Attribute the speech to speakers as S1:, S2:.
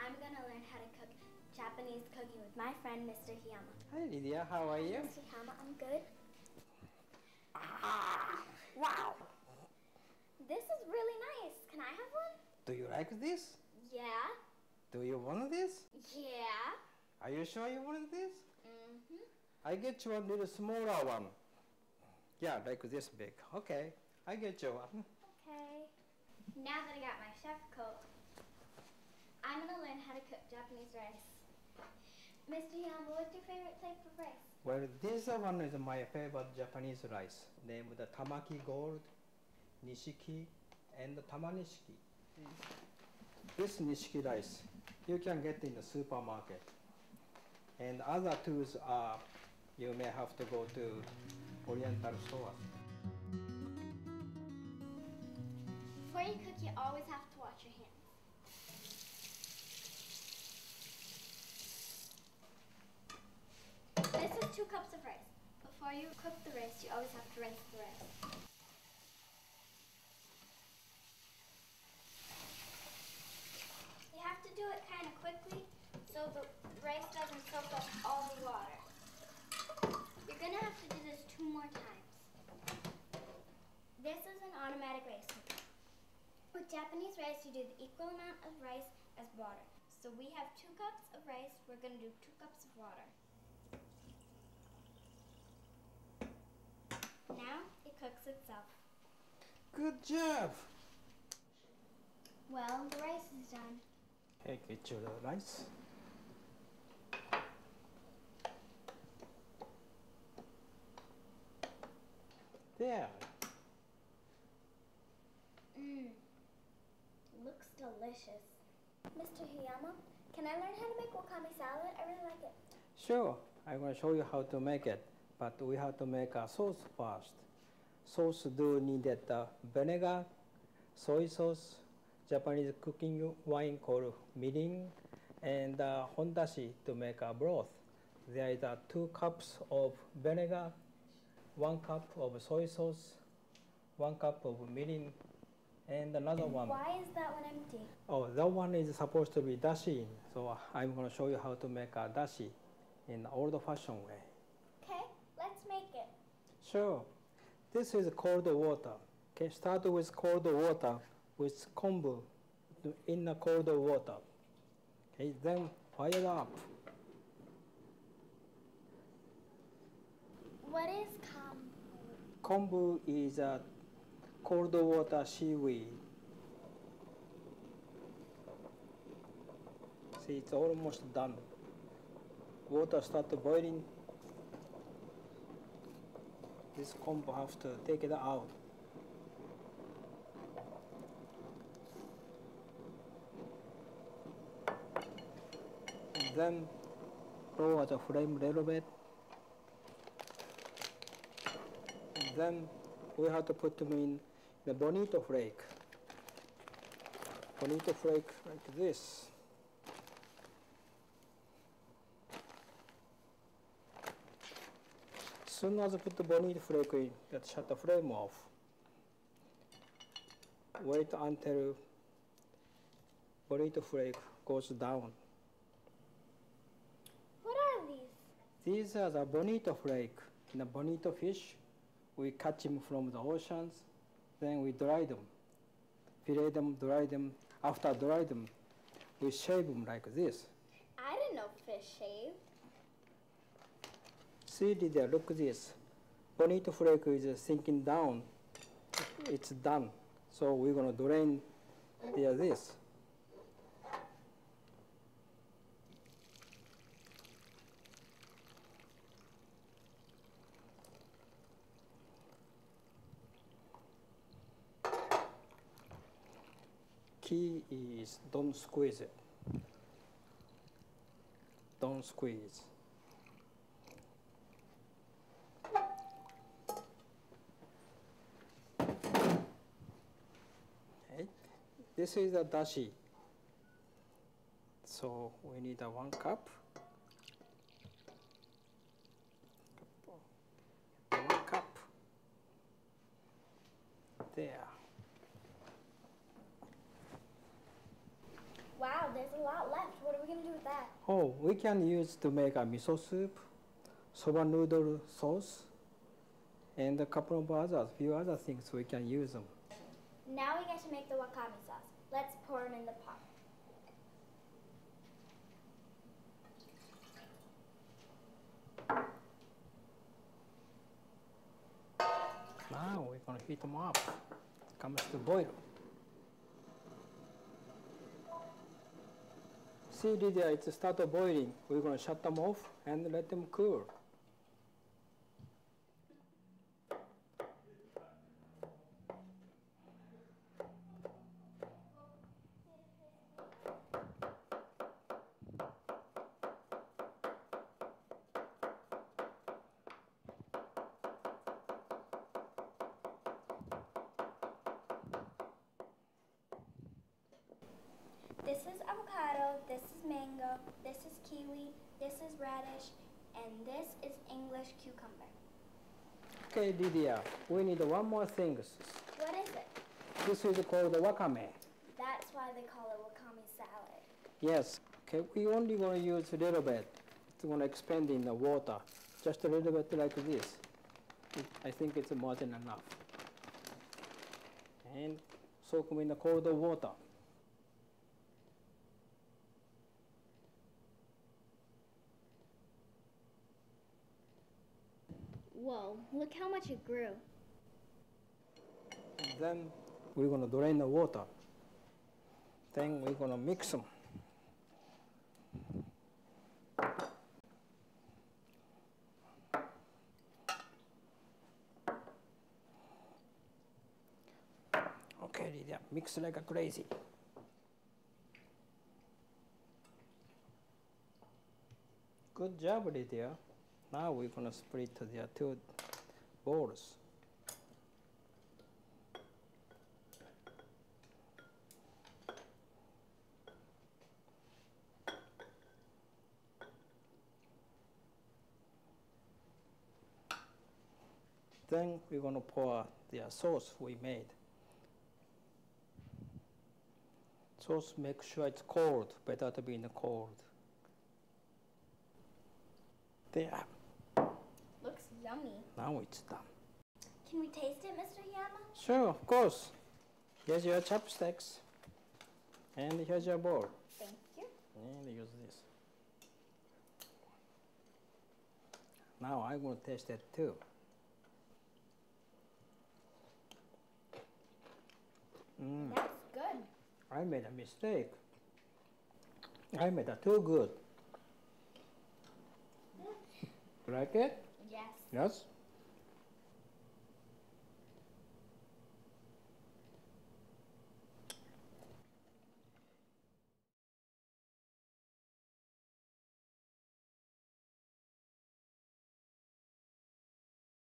S1: I'm going to learn how to cook Japanese cooking with my friend, Mr. Hiyama.
S2: Hi Lydia, how are you?
S1: Mr. Hiyama, I'm good.
S2: Wow!
S1: This is really nice. Can I have one?
S2: Do you like this?
S1: Yeah.
S2: Do you want this?
S1: Yeah.
S2: Are you sure you want this?
S1: Mm-hmm.
S2: I get you a little smaller one. Yeah, like this big. Okay, I get you one.
S1: Okay. Now that I got my chef coat, I'm going to learn how to cook Japanese rice. Mr. Hiyama, what's your favorite type of rice?
S2: Well, this one is my favorite Japanese rice, named Tamaki Gold, Nishiki, and Tamanishiki. This Nishiki rice, you can get in the supermarket. And other tools are, you may have to go to Oriental stores.
S1: Before you cook, you always have to wash your hands. This is 2 cups of rice. Before you cook the rice, you always have to rinse the rice. You have to do it kind of quickly so the rice doesn't soak up all the water. You're going to have to do this 2 more times. This is an automatic rice cooker. With Japanese rice, you do the equal amount of rice as water. So we have 2 cups of rice, we're going to do 2 cups of water. Now it cooks itself.
S2: Good job!
S1: Well, the rice is done.
S2: Okay, get you the rice. There.
S1: Looks delicious. Mr. Hiyama, can I learn how to make wakami salad? I really like it.
S2: Sure, I'm going to show you how to make it, but we have to make a sauce first. Sauce do needed vinegar, soy sauce, Japanese cooking wine called mirin, and hondashi to make a broth. There is 2 cups of vinegar, 1 cup of soy sauce, 1 cup of mirin, and another one.
S1: Why is that one empty?
S2: Oh, that one is supposed to be dashi, so I'm going to show you how to make a dashi in the old-fashioned way.
S1: Okay, let's make it.
S2: Sure. This is cold water. Okay, start with cold water with kombu in the cold water. Okay, then fire up.
S1: What is kombu?
S2: Kombu is a cold water seaweed. See, it's almost done. Water start boiling. This kombu have to take it out. And then lower the flame a little bit. And then we have to put them in the bonito flake. Bonito flake like this. As soon as I put the bonito flake in, let's shut the flame off. Wait until bonito flake goes down.
S1: What are these?
S2: These are the bonito flake. The bonito fish, we catch them from the oceans, then we dry them. Fillet them, dry them. After dry them, we shave them like this.
S1: I didn't know fish shaved.
S2: See, Lydia, look at this. Bonito flake is sinking down. It's done. So we're going to drain this. Key is don't squeeze it. Don't squeeze. Okay. This is the dashi. So we need a 1 cup. 1 cup. There.
S1: Wow, there's a lot left. What are we going to do with that?
S2: Oh, we can use to make a miso soup, soba noodle sauce, and a couple of few other things we can use them.
S1: Now we get to make the wakami sauce. Let's pour them in the pot.
S2: Now we're going to heat them up. Comes to boil. See, Lydia, it's started boiling. We're going to shut them off and let them cool.
S1: This is avocado, this is mango, this is kiwi, this is radish, and this is English cucumber.
S2: Okay, Lydia, we need one more thing.
S1: What is it?
S2: This is called wakame.
S1: That's why they call it wakami salad.
S2: Yes. Okay, we only going to use a little bit. It's going to expand in the water, just a little bit like this. I think it's more than enough. And soak them in the cold water.
S1: Whoa, look how much it grew.
S2: And then we're going to drain the water. Then we're going to mix them. Okay, Lydia, mix like a crazy. Good job, Lydia. Now we're going to split the two bowls. Then we're going to pour the sauce we made. Sauce, make sure it's cold, better to be in the cold. There.
S1: Looks yummy.
S2: Now it's done.
S1: Can we taste it, Mr. Hiyama?
S2: Sure, of course. Here's your chopsticks. And here's your bowl.
S1: Thank you.
S2: And use this. Now I'm going to taste it too.
S1: That's good.
S2: I made a mistake. I made it too good. You like it?
S1: Yes.
S2: Yes?